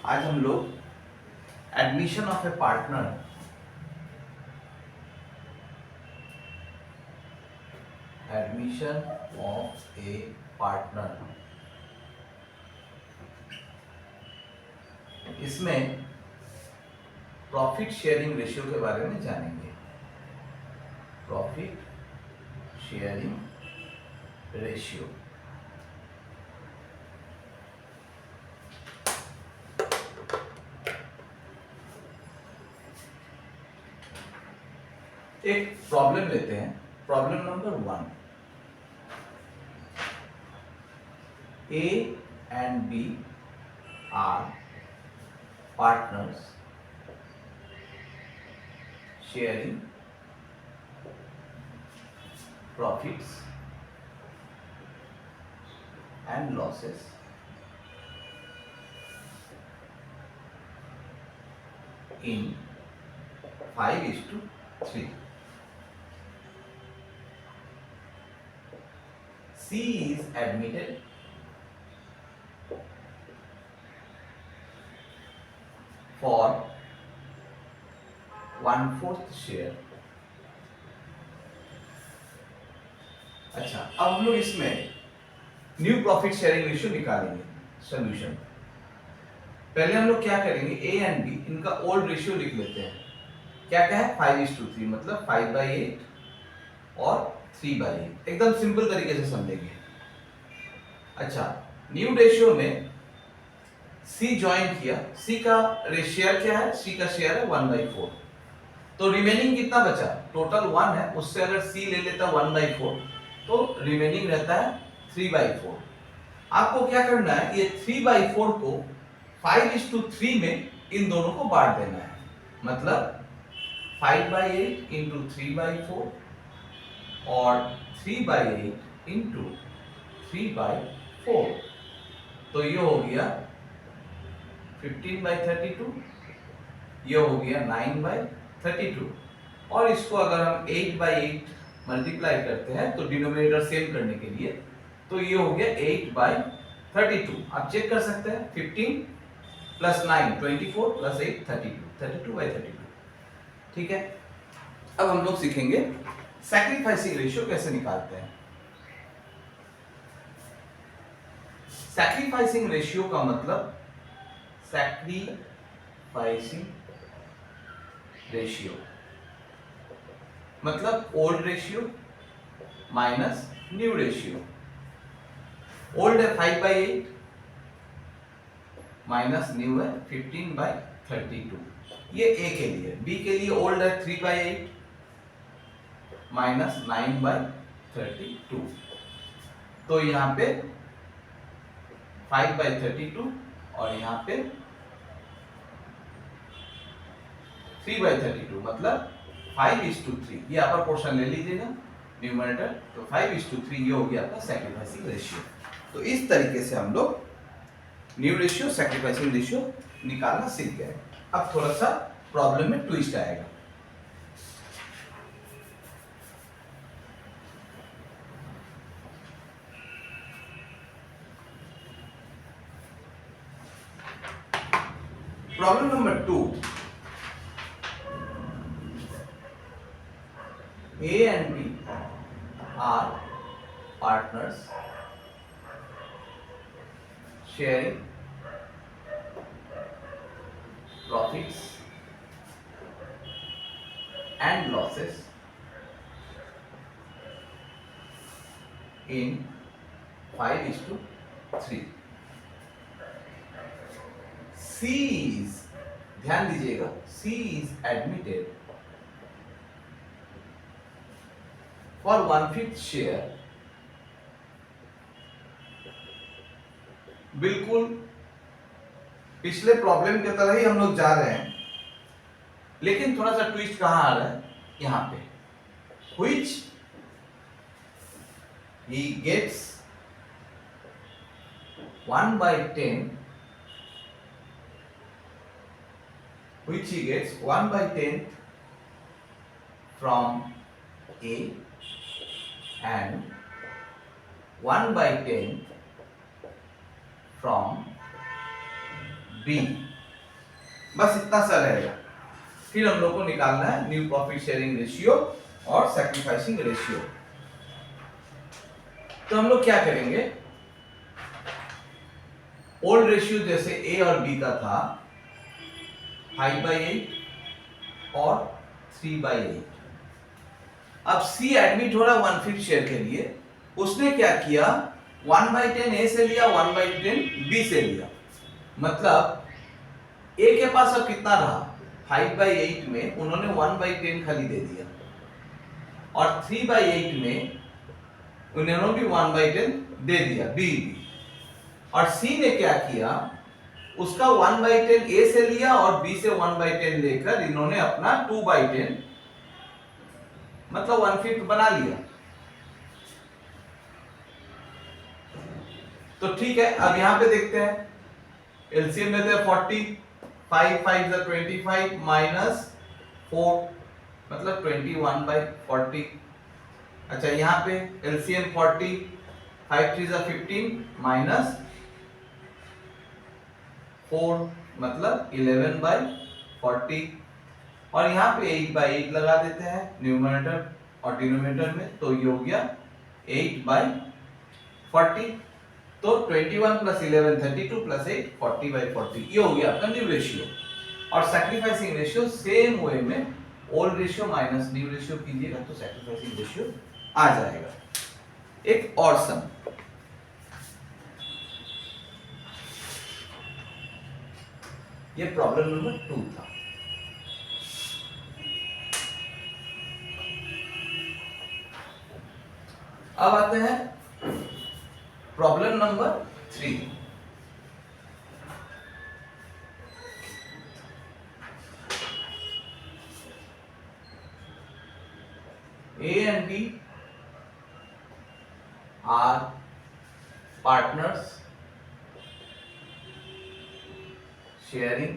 आज हम लोग admission of A partner admission of A partner इसमें प्रॉफिट शेयरिंग रेशियो के बारे में जानेंगे। प्रॉफिट शेयरिंग रेशियो एक प्रॉब्लम लेते हैं। Problem number 1, A and B are partners sharing profits and losses in 5:3. C is admitted for 1/4 share. अच्छा, अब हम लोग इसमें न्यू प्रॉफिट शेयरिंग रेशियो निकालेंगे। सोल्यूशन पहले हम लोग क्या करेंगे, ए एंड बी इनका ओल्ड रेशियो लिख लेते हैं। क्या क्या है, 5:3, मतलब 5/8 और 3/8। एकदम सिंपल तरीके से समझेंगे। अच्छा, न्यू रेशियो में सी ज्वाइन किया। सी का शेयर क्या है, सी का शेयर है 1/4। तो रिमेनिंग कितना बचा, टोटल 1 है, उससे अगर सी ले लेता 1/4 तो रिमेनिंग रहता है 3/4। आपको क्या करना है, ये 3/4 को 5:3 में इन दोनों को बांट देना है। मतलब 5/8 इंटू 3/4 और 3/8 इंटू 3/4। तो ये हो गया 15/32, ये हो गया 9/32। और इसको अगर हम 8/8 मल्टीप्लाई करते हैं तो डिनोमिनेटर सेम करने के लिए, तो ये हो गया 8/32। आप चेक कर सकते हैं, 15 प्लस 9 24 प्लस 8 32, 32/32। ठीक है, अब हम लोग सीखेंगे सैक्रिफाइसिंग रेशियो कैसे निकालते हैं। सैक्रिफाइसिंग रेशियो का मतलब, सैक्रिफाइसिंग रेशियो मतलब old ratio minus new ratio. Old है 5/8 माइनस न्यू है 15/32। ये ए के लिए। बी के लिए ओल्ड है 3/8 माइनस 9/32। तो यहां पे 5/32 और यहां पे 3/32, मतलब 5:3। ये आपका पोर्शन ले लीजिएगा न्यूमरेटर। तो 5:3 ये हो गया आपका सैक्रिफाइसिंग रेशियो। तो इस तरीके से हम लोग न्यू रेशियो, सैक्रिफाइसिंग रेशियो निकालना सीख गए। अब थोड़ा सा प्रॉब्लम में ट्विस्ट आएगा। Problem number 2, A and B are partners sharing profits and losses in 5:3। C is, ध्यान दीजिएगा, C is admitted for 1/5 share. बिल्कुल पिछले प्रॉब्लम की तरह ही हम लोग जा रहे हैं, लेकिन थोड़ा सा ट्विस्ट कहां आ रहा है, यहां पे। which he gets 1/10, which he gets 1/10 from A and 1/10 from B। बस इतना सा रहेगा। फिर हम लोग को निकालना है न्यू प्रॉफिट शेयरिंग रेशियो और सैक्रिफाइसिंग रेशियो। तो हम लोग क्या करेंगे, ओल्ड रेशियो जैसे ए और बी का था 5/8 और 3/8। अब सी एडमिट हो रहा 1/5 शेयर के लिए, उसने क्या किया 1/10 ए से लिया 1/10 बी से लिया। मतलब ए के पास अब कितना रहा 5/8 में उन्होंने 1/10 खाली दे दिया और 3/8 में उन्होंने भी 1/10 दे दिया बी। और सी ने क्या किया उसका 1/10 ए से लिया और बी से 1/10 लेकर इन्होंने अपना 2/10 मतलब 1/5 बना लिया। तो ठीक है, अब यहां पे देखते हैं एलसीएम लेते हैं 40, 5 5 is 25 माइनस 4 मतलब 21/40। अच्छा यहाँ पे एलसीएम 40, 5 3 is 15 माइनस 4 मतलब 11/40। और यहाँ पे 8/8 लगा देते हैं न्यूमरेटर और डिनोमिनेटर में, तो ये हो गया 8/40। तो 21 प्लस 11 32 प्लस 8 40/40, ये हो गया आपका न्यू रेशियो। और सैक्रिफाइसिंग रेशियो सेम वे में old ratio minus new ratio कीजिएगा तो सैक्रिफाइसिंग रेशियो आ जाएगा। एक और सम, ये प्रॉब्लम नंबर 2 था। अब आते हैं problem number 3। A and B are partners sharing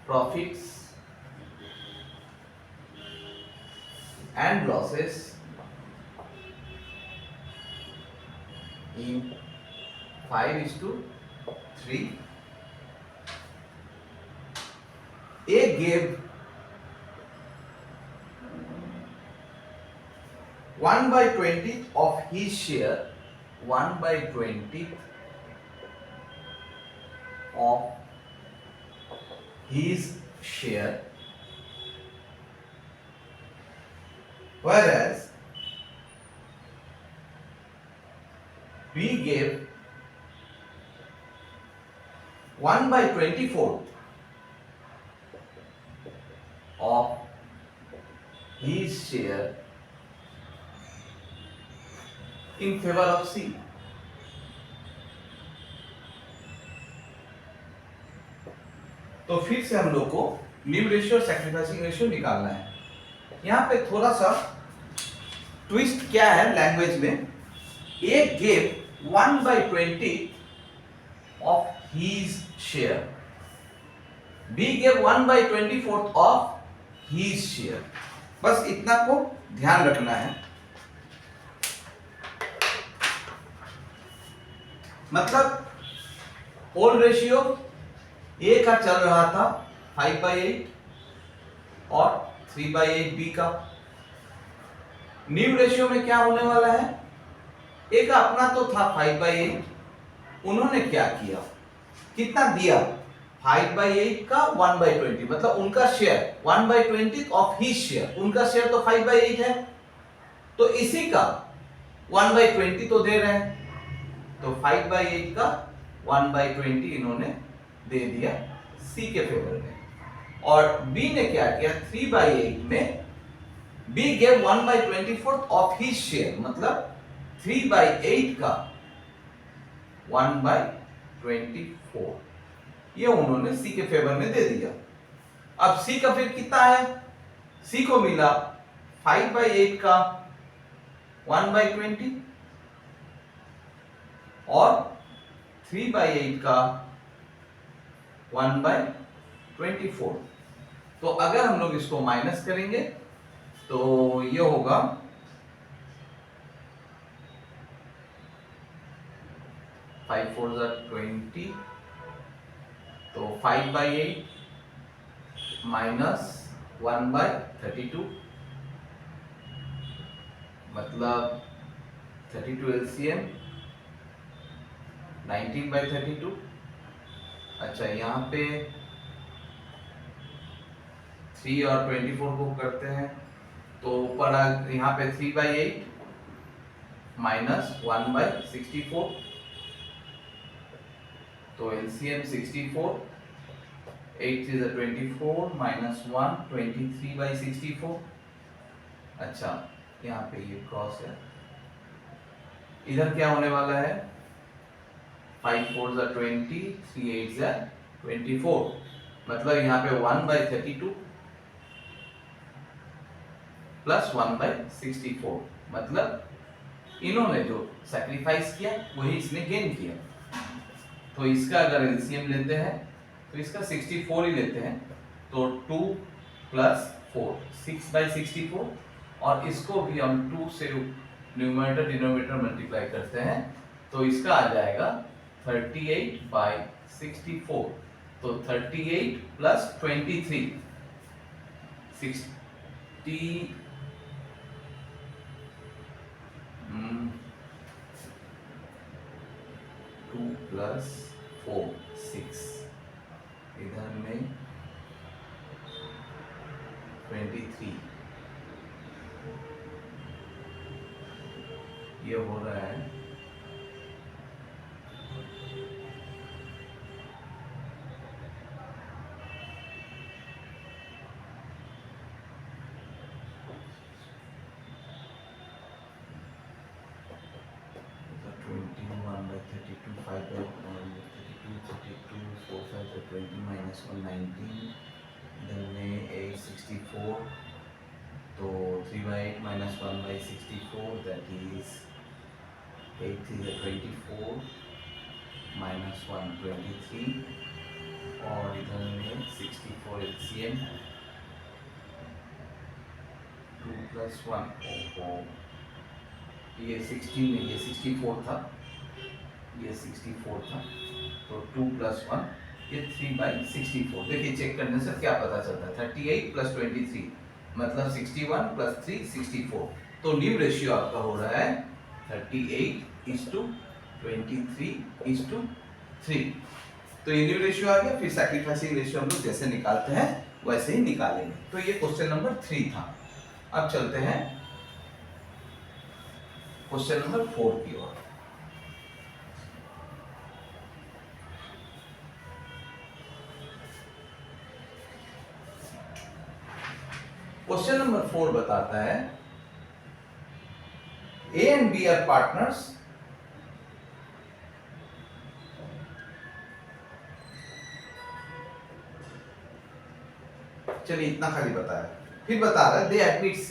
profits and losses in 5:3. A gave 1/20 of his share, 1/20 of his share, whereas B gave 1/24 of his share in favor of C. तो फिर से हम लोग को न्यू रेशियो सैक्रिफाइसिंग रेशियो निकालना है। यहां पे थोड़ा सा ट्विस्ट क्या है लैंग्वेज में, A gave 1/20 of his share, B gave 1/24 of his share। बस इतना को ध्यान रखना है। मतलब ओल्ड रेशियो ए का चल रहा था 5/8 और 3/8 बी का। न्यू रेशियो में क्या होने वाला है, ए का अपना तो था 5/8, उन्होंने क्या किया कितना दिया 5/8 का 1/20 मतलब उनका शेयर 1/20 ऑफ हिज शेयर, उनका शेयर तो 5/8 है तो इसी का 1/20 तो दे रहे हैं, तो 5/8 का 1/20 इन्होंने दे दिया सी के फेवर में। और बी ने क्या किया 3/8 में B gave 1/24 of his share मतलब 3/8 का 1/24 ये उन्होंने सी के फेवर में दे दिया। अब सी का फिर कितना है, सी को मिला 5/8 का 1/20 और 3/8 का 1/24। तो अगर हम लोग इसको माइनस करेंगे तो ये होगा 5 4 20 तो 5/8 माइनस 1/32 मतलब 32 LCM 19/32। अच्छा यहाँ पे 3 और 24 को करते हैं तो ऊपर यहाँ पे 3/8 माइनस 1/64 तो LCM 64, 8 is 24 माइनस 1 23/64। अच्छा यहाँ पे ये क्रॉस है, इधर क्या होने वाला है 5 4 20 3 8 24 मतलब यहाँ पे 1/32 प्लस 1/64 मतलब इन्होंने जो सैक्रिफाइस किया वही इसने गेन किया। तो इसका अगर एलसीएम लेते हैं तो इसका 64 ही लेते हैं तो 2 प्लस 4 6/64 और इसको भी हम 2 से न्यूमरेटर डिनोमिनेटर मल्टीप्लाई करते हैं तो इसका आ जाएगा 38/64। तो 38 प्लस 23 60 2 प्लस 4 6 इधर में 23 ये हो रहा है 21/32 5/32 32 4 5 20 minus 1 19 then में 8 64 तो 3/8 minus 1/64 that is 8 is 24 minus 1 23 और इधर में 64 LCM 2 plus 1 ये 16 में ये 64 था ये 64 था तो 2 plus 1 ये 3/64। देखिए चेक करने से क्या पता चलता है 38 plus 23 मतलब 61 plus 3 64। तो न्यू रेशियो आपका हो रहा है 38:23:3। तो ये न्यू रेशियो आ गया। फिर सैक्रिफाइसिंग रेशियो हम लोग जैसे निकालते हैं वैसे ही निकालेंगे। तो ये क्वेश्चन नंबर 3 था। अब चलते हैं क्वेश्चन नंबर 4 की ओर। क्वेश्चन नंबर 4 बताता है A and B are partners चलिए इतना खाली बताया। फिर बता रहा है they admit C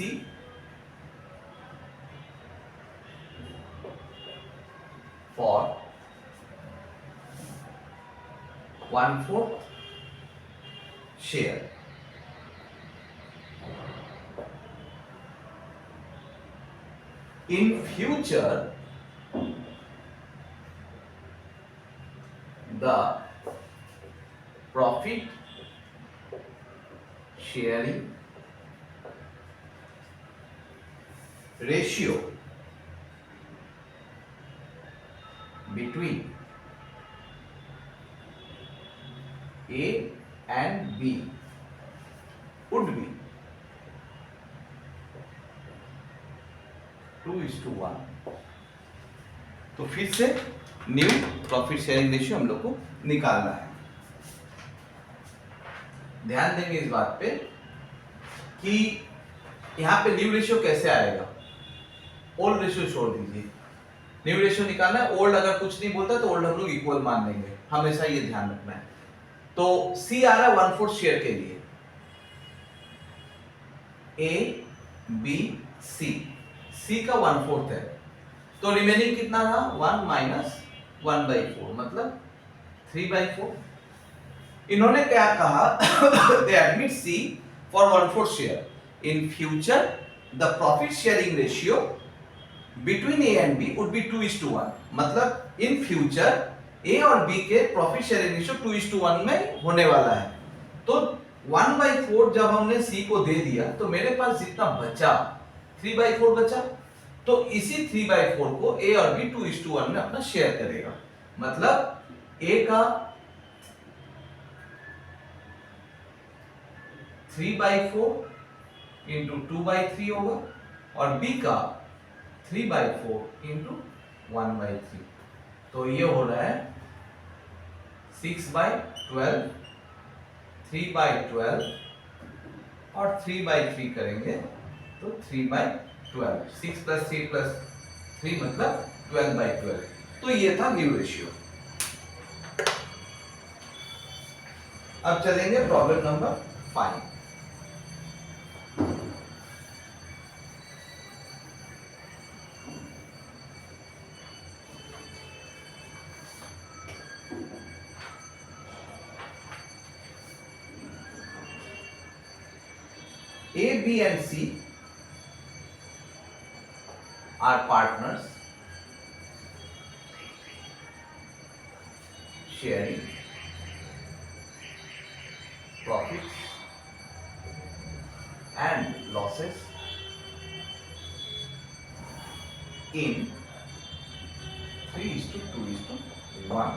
for 1/4 share in future the profit sharing ratio between A and B would be 2:1। तो फिर से न्यू प्रॉफिट शेयरिंग रेशियो हम लोग को निकालना है। ध्यान देंगे इस बात पे कि यहां पे न्यू रेशियो कैसे आएगा। ओल्ड रेशियो छोड़ दीजिए, न्यू रेशियो निकालना है। ओल्ड अगर कुछ नहीं बोलता तो ओल्ड हम लोग इक्वल मान लेंगे, हमेशा ये ध्यान रखना है। तो सी आ रहा है 1/4 शेयर के लिए, ए बी सी, सी का 1/4 है तो रिमेनिंग कितना था 1 माइनस 1/4 मतलब 3/4। इन्होंने क्या कहा they admit C for 1/4 share in future the profit sharing ratio between A and B would be 2:1। मतलब इन फ्यूचर ए और बी के प्रॉफिट शेयरिंग रेशियो 2:1 में होने वाला है। तो 1/4 जब हमने सी को दे दिया तो मेरे पास जितना बचा 3/4 बचा, तो इसी 3/4 को ए और बी 2:1 में अपना शेयर करेगा। मतलब ए का 3/4 इंटू 2/3 होगा और बी का 3/4 इंटू 1/3। तो ये हो रहा है 6/12, 3/12 और 3/3 करेंगे तो 3/12, 6 + 3 + 3 मतलब 12/12। तो ये था न्यू रेशियो। अब चलेंगे problem number 5। A, B and C are partners sharing profits and losses in 3:2:1.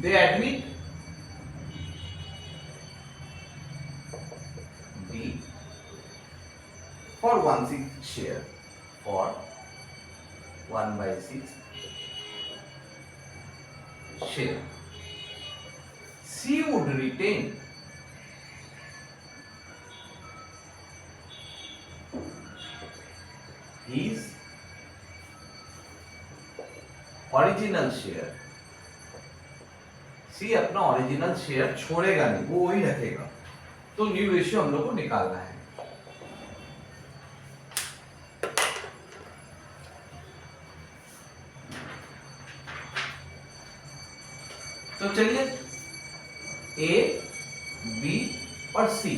They admit B for 1/6 share for 1/6 share. C would retain his original share. सी अपना ओरिजिनल शेयर छोड़ेगा नहीं, वो वही रखेगा। तो न्यू रेशियो हम लोग को निकालना है। तो चलिए ए, बी और सी,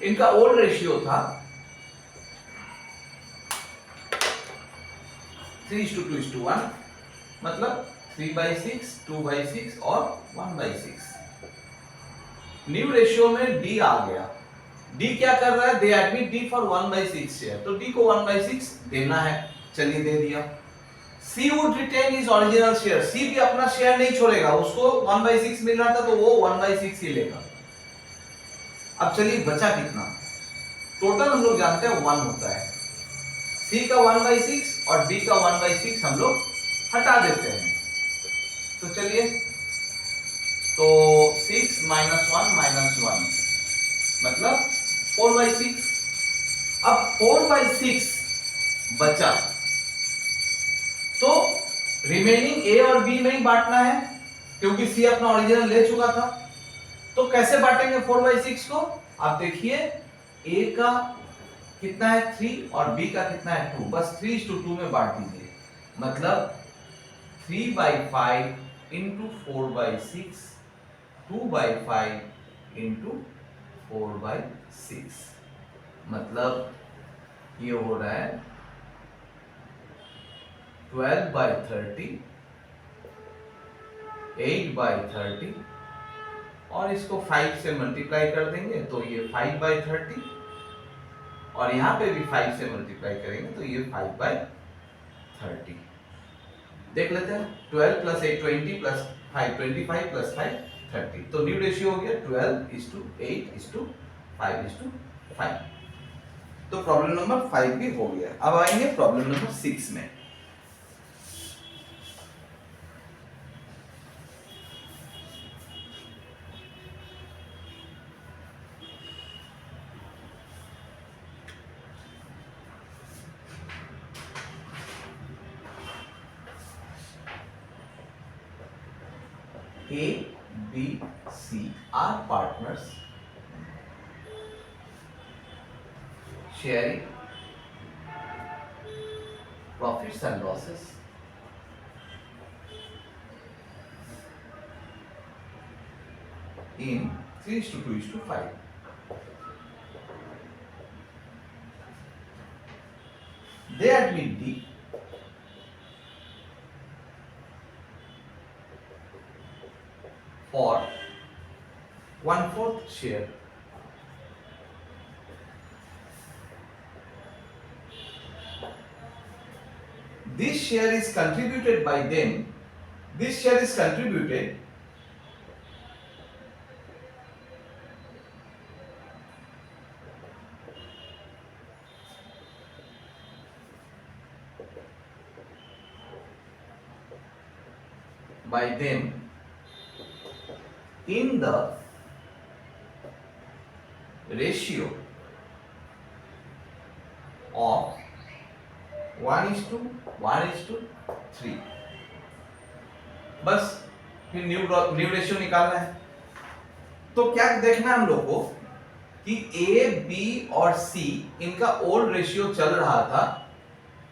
इनका ओल्ड रेशियो था 3:2:1, मतलब 3/6, 2/6 और 1/6। न्यू रेशियो में डी आ गया। डी क्या कर रहा है? They admit D for 1/6 share, तो डी को 1/6 देना है। चलिए दे दिया। C would retain his original share, C भी अपना शेयर नहीं छोड़ेगा, उसको 1/6 मिल रहा था तो वो 1/6 ही लेगा। अब चलिए बचा कितना? टोटल हम लोग जानते हैं 1 होता है। सी का 1/6 और डी का 1/6 हम लोग हटा देते हैं। तो चलिए, तो 6 - 1 - 1 मतलब 4/6। अब 4/6 बचा तो रिमेनिंग ए और बी में ही बांटना है, क्योंकि सी अपना ओरिजिनल ले चुका था। तो कैसे बांटेंगे 4/6 को? आप देखिए, ए का कितना है 3 और बी का कितना है 2, बस 3:2 में बांट दीजिए। मतलब 3/5 इंटू 4/6, 2/5 इंटू 4/6, मतलब ये हो रहा है 12/30, 8/30 और इसको 5 से मल्टीप्लाई कर देंगे तो ये 5/30 और यहाँ पे भी 5 से मल्टीप्लाई करेंगे तो ये 5/30। देख लेते हैं, 12 + 8 20 + 5 25 + 5 30। तो न्यू रेशियो हो गया 12:8:5:5। तो प्रॉब्लम नंबर 5 भी हो गया। अब आएंगे प्रॉब्लम नंबर 6 में। A, B, C are partners sharing profits and losses in 3:2:5. They admit D for 1/4 share. This share is contributed by them. This share is contributed by them in the ratio of 1:1:3. बस फिर new ratio निकालना है। तो क्या देखना है हम लोग को कि ए, बी और सी इनका ओल्ड रेशियो चल रहा था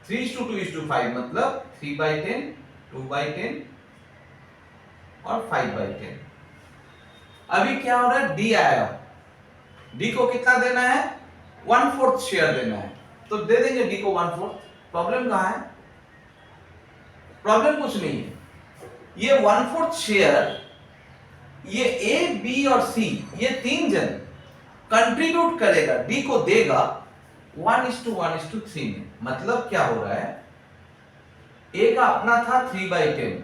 3:2:5, मतलब 3/10, 2/10 और 5/10। अभी क्या हो रहा है, डी आया, डी को कितना देना है, 1/4 शेयर देना है, तो दे देंगे डी को 1/4। प्रॉब्लम कहां है, प्रॉब्लम कुछ नहीं है, ये 1/4 शेयर ये ए, बी और सी ये तीन जन कंट्रीब्यूट करेगा, डी को देगा 1:1:3 में। मतलब क्या हो रहा है, ए का अपना था 3/10,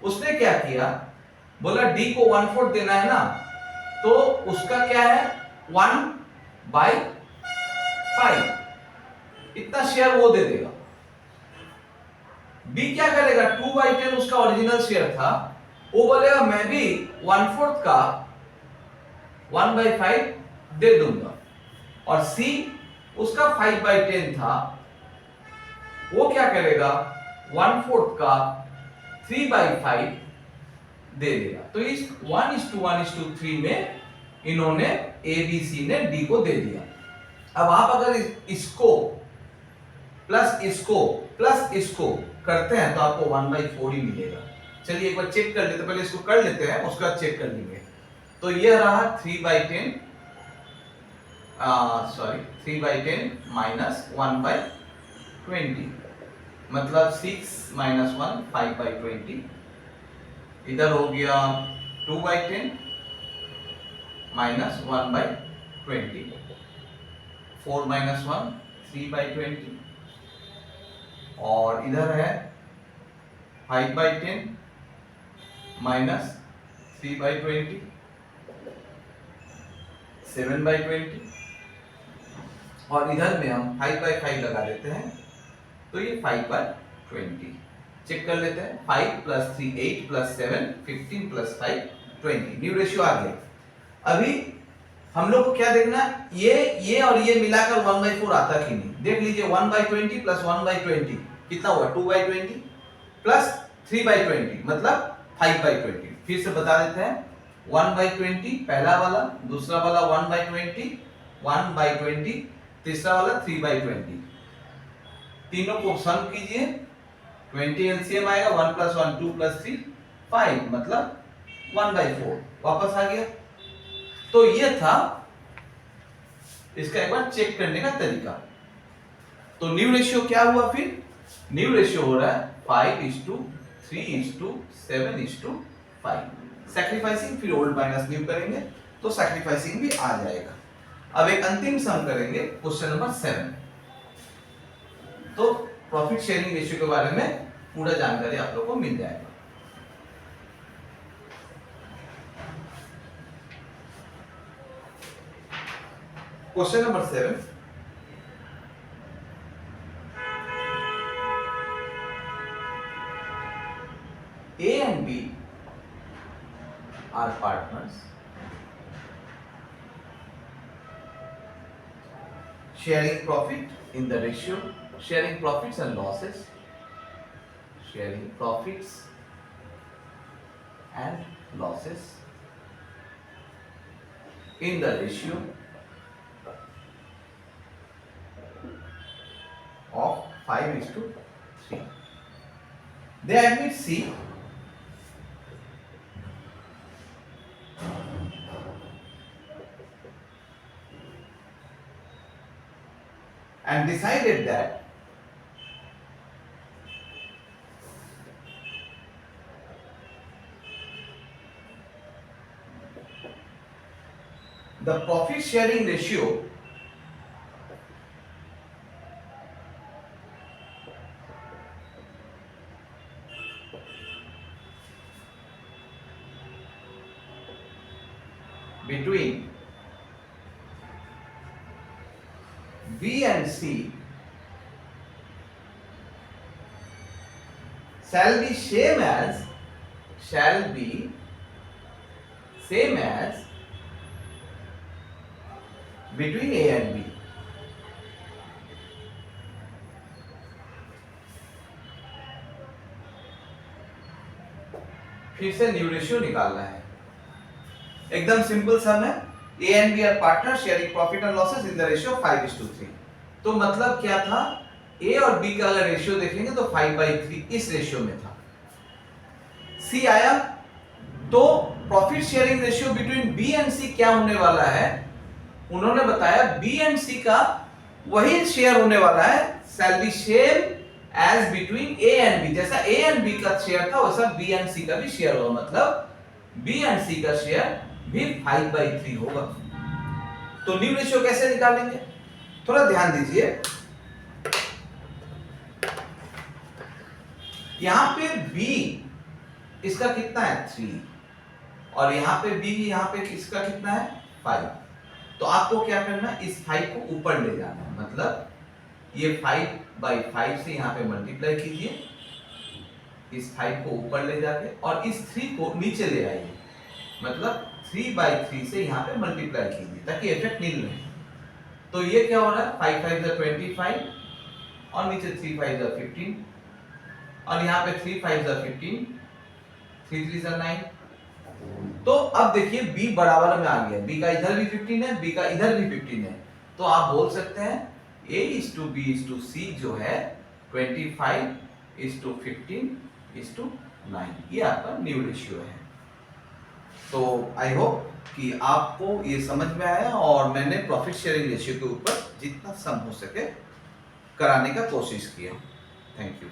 उसने क्या किया, बोला डी को 1/4 देना है ना, तो उसका क्या है 1/5, इतना शेयर वो दे देगा। बी क्या करेगा, 2/10 उसका ओरिजिनल शेयर था, वो बोलेगा मैं भी 1/4 का 1/5 दे दूंगा। और सी उसका 5/10 था, वो क्या करेगा 1/4 का 3/5 दे देगा। तो इस 1:1:3 में इन्होंने ए, बी, सी ने डी को दे दिया। अब आप अगर इसको प्लस इसको करते हैं तो आपको 1/4 ही मिलेगा। चलिए एक बार चेक कर लेते, पहले इसको कर लेते हैं, उसके बाद चेक कर लेंगे। तो ये रहा 3/10 माइनस 1/20, मतलब 6 - 1 5/20। इधर हो गया 2/10 माइनस 1/20, 4 - 1 3/20, और इधर है 5/10 माइनस 3/20, 7/20, और इधर में हम 5/5 लगा देते हैं, तो ये 5/20। चेक कर लेते हैं, 5 + 3 8 + 7 15 + 5 20, न्यू रेशियो आ गया। अभी हम लोग को क्या देखना, ये और ये मिलाकर 1/4 आता कि नहीं, देख लीजिए। 1/20 + 1/20 कितना हुआ, 2/20 प्लस 3/20 मतलब 5/20। फिर से बता देते हैं, 1/20 पहला वाला, दूसरा वाला 1/20, 1/20, तीसरा वाला 3/20। तीनों को सम कीजिए, 20 एलसीएम आएगा, 1 + 1 2 + 3 5, मतलब 1/4 वापस आ गया। तो ये था इसका एक बार चेक करने का तरीका। तो न्यू रेशियो क्या हुआ, फिर न्यू रेशियो हो रहा है 5:3:7:5। सैक्रिफाइसिंग, फिर ओल्ड माइनस न्यू करेंगे तो सैक्रिफाइसिंग भी आ जाएगा। अब एक अंतिम सम करेंगे, क्वेश्चन नंबर 7। तो प्रॉफिट शेयरिंग रेशियो के बारे में पूरा जानकारी आप लोग को मिल जाएगा। Question number 7, A and B are partners sharing profit in the ratio, sharing profits and losses, sharing profits and losses in the ratio of 5:3. They admit C and decided that the profit sharing ratio between B and C shall be same as between A and B. फिर से new ratio निकालना है, एकदम simple sum है। A and B are partner sharing profit and losses in the ratio 5:3। तो मतलब क्या था, ए और बी का अगर रेशियो देखेंगे तो 5/3 इस रेशियो में था। सी आया तो profit sharing ratio between B and C क्या होने वाला है, उन्होंने बताया बी एंड सी का वही शेयर होने वाला है, shall be same as between A and B. जैसा ए एंड बी का शेयर था वैसा बी एंड सी का भी शेयर होगा, मतलब बी एंड सी का शेयर भी 5/3 होगा। तो न्यू रेशियो कैसे निकालेंगे, थोड़ा ध्यान दीजिए। यहां पे b इसका कितना है 3 और यहां पे b यहां पे इसका कितना है 5। तो आपको क्या करना है, इस 5 को ऊपर ले जाना है, मतलब ये 5/5 से यहां पे मल्टीप्लाई कीजिए, इस 5 को ऊपर ले जाके और इस 3 को नीचे ले आइए, मतलब 3/3 से यहां पे मल्टीप्लाई कीजिए ताकि इफेक्ट नील रहे। तो ये क्या हो रहा है, 5 5 25 और नीचे 3 5 15 और यहाँ पे 3 5 15, 3 3 9। तो अब देखिए b बराबर में आ गया, b का इधर भी 15 है, b का इधर भी 15 है। तो आप बोल सकते हैं a:b:c जो है 25:15:9, ये आपका न्यू रेशियो है। तो आई होप कि आपको ये समझ में आया और मैंने प्रॉफिट शेयरिंग रेशियो के ऊपर जितना सम हो सके कराने का कोशिश किया। Thank you.